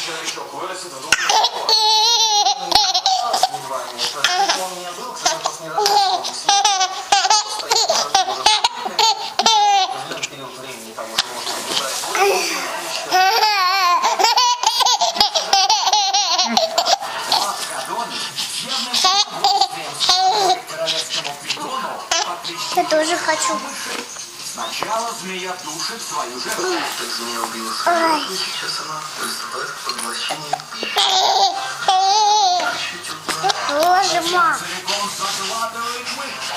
Человечок вырастет в двух он у меня был, кстати, просто не период времени там уже можно убрать. Я тоже хочу. Сначала змея душит свою жертву. Змея убила свою жертву, сейчас она приступает к поглощению пищи. Тоже, мам. Целиком заглатывает мышь.